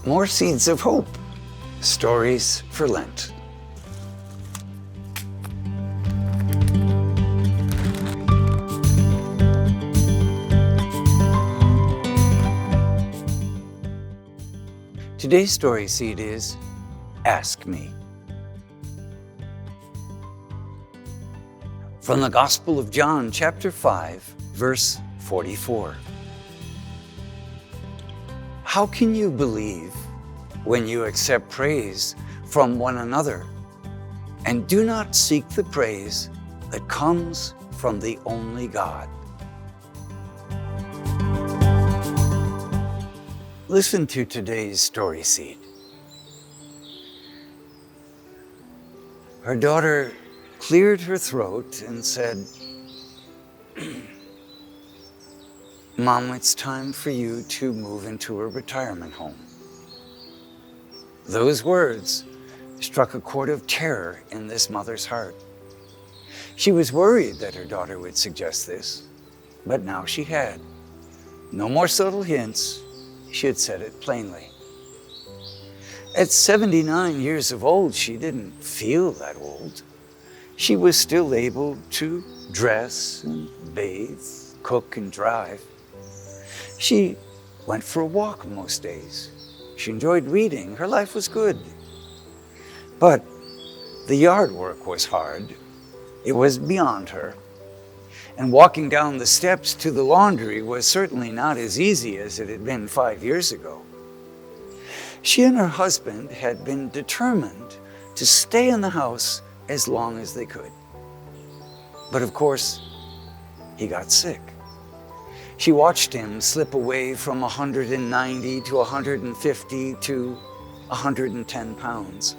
More Seeds of Hope, Stories for Lent. Today's story seed is Ask Me. From the Gospel of John, chapter 5, verse 44. How can you believe when you accept praise from one another and do not seek the praise that comes from the only God? Listen to today's story seed. Her daughter cleared her throat and said, "Mom, it's time for you to move into a retirement home." Those words struck a chord of terror in this mother's heart. She was worried that her daughter would suggest this, but now she had. No more subtle hints, she had said it plainly. At 79 years of old, she didn't feel that old. She was still able to dress and bathe, cook and drive. She went for a walk most days. She enjoyed reading. Her life was good. But the yard work was hard. It was beyond her. And walking down the steps to the laundry was certainly not as easy as it had been 5 years ago. She and her husband had been determined to stay in the house as long as they could. But of course, he got sick. She watched him slip away from 190 to 150 to 110 pounds.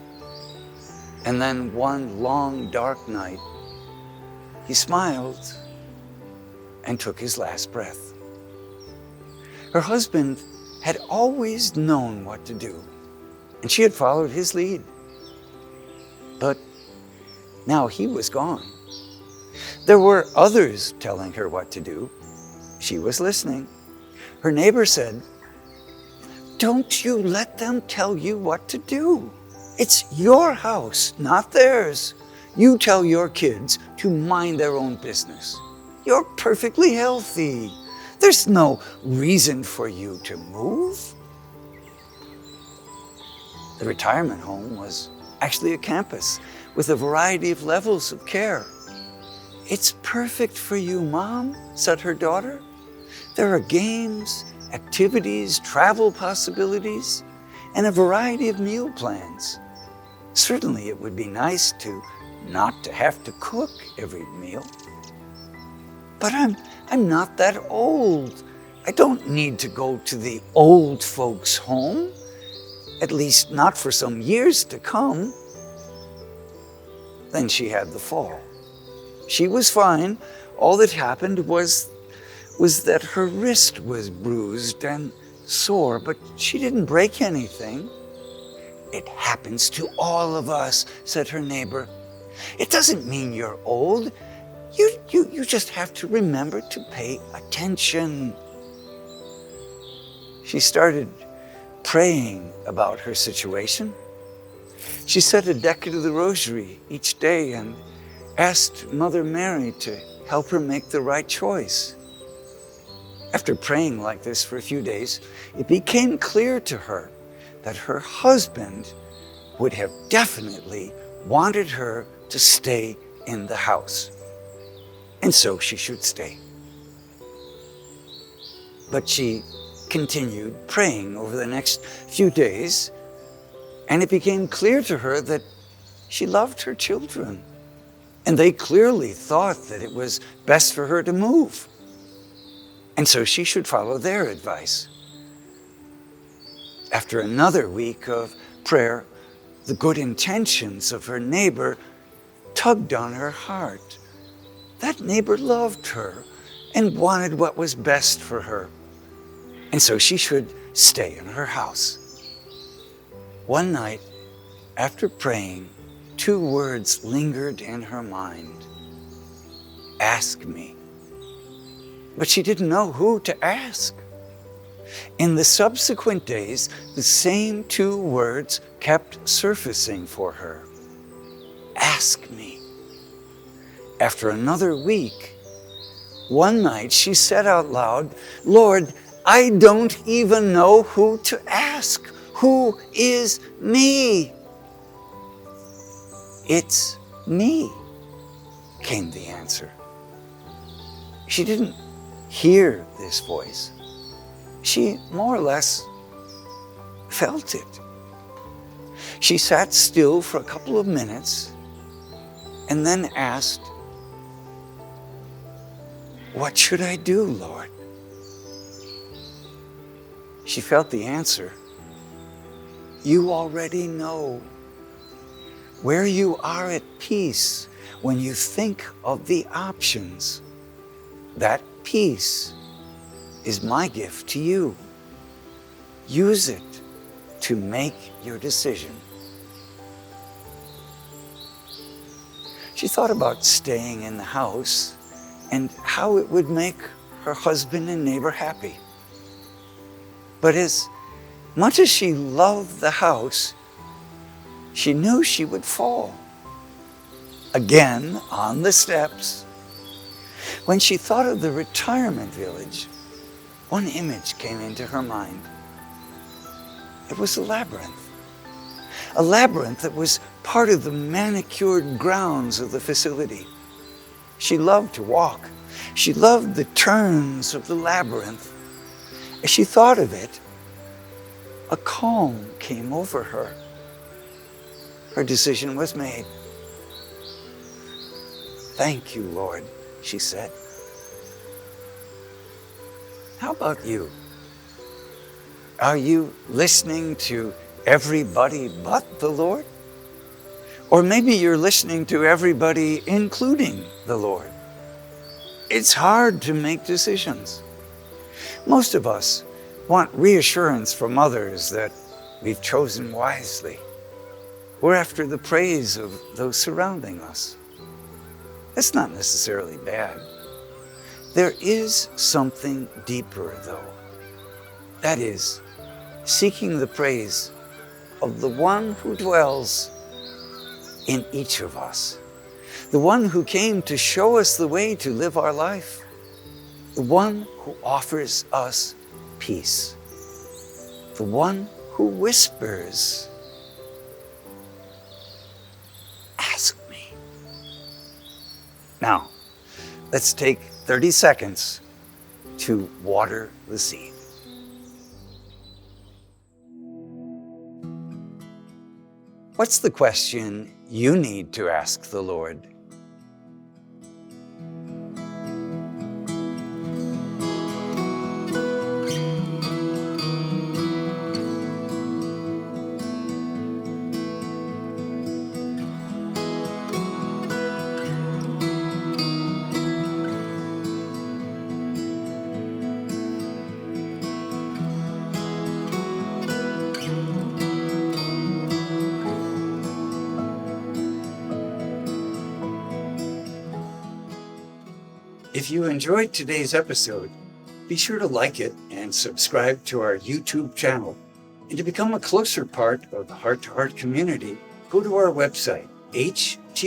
And then one long, dark night, he smiled and took his last breath. Her husband had always known what to do, and she had followed his lead. But now he was gone. There were others telling her what to do. She was listening. Her neighbor said, "Don't you let them tell you what to do. It's your house, not theirs. You tell your kids to mind their own business. You're perfectly healthy. There's no reason for you to move." The retirement home was actually a campus with a variety of levels of care. "It's perfect for you, Mom," said her daughter. "There are games, activities, travel possibilities, and a variety of meal plans. Certainly it would be nice not to have to cook every meal. But I'm not that old. I don't need to go to the old folks' home, at least not for some years to come." Then she had the fall. She was fine. All that happened was that her wrist was bruised and sore, but she didn't break anything. "It happens to all of us," said her neighbor. "It doesn't mean you're old. You just have to remember to pay attention." She started praying about her situation. She said a decade of the rosary each day and asked Mother Mary to help her make the right choice. After praying like this for a few days, it became clear to her that her husband would have definitely wanted her to stay in the house, and so she should stay. But she continued praying over the next few days, and it became clear to her that she loved her children, and they clearly thought that it was best for her to move, and so she should follow their advice. After another week of prayer, the good intentions of her neighbor tugged on her heart. That neighbor loved her and wanted what was best for her. and so she should stay in her house. One night, after praying, 2 words lingered in her mind. Ask me. But she didn't know who to ask. In the subsequent days, the same 2 words kept surfacing for her. Ask me. After another week, one night she said out loud, Lord, I don't even know who to ask. Who is me? It's me, came the answer. She didn't hear this voice. She more or less felt it. She sat still for a couple of minutes and then asked, what should I do, Lord? She felt the answer. You already know. Where you are at peace when you think of the options, that peace is my gift to you. Use it to make your decision. She thought about staying in the house and how it would make her husband and neighbor happy. But as much as she loved the house, she knew she would fall. Again, on the steps. When she thought of the retirement village, one image came into her mind. It was a labyrinth that was part of the manicured grounds of the facility. She loved to walk. She loved the turns of the labyrinth. As she thought of it, a calm came over her. Her decision was made. Thank you, Lord, she said. How about you? Are you listening to everybody but the Lord? Or maybe you're listening to everybody including the Lord. It's hard to make decisions. Most of us want reassurance from others that we've chosen wisely. We're after the praise of those surrounding us. That's not necessarily bad. There is something deeper, though. That is, seeking the praise of the one who dwells in each of us, the one who came to show us the way to live our life, the one who offers us peace, the one who whispers, ask me. Now, let's take 30 seconds to water the seed. What's the question you need to ask the Lord? If you enjoyed today's episode, be sure to like it and subscribe to our YouTube channel. And to become a closer part of the Heart to Heart community, go to our website, htoh.us,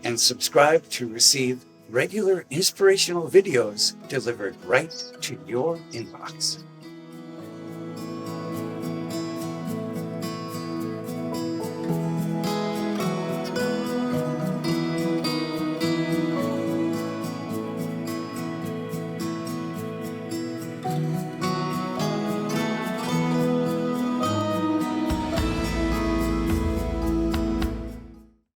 and subscribe to receive regular inspirational videos delivered right to your inbox.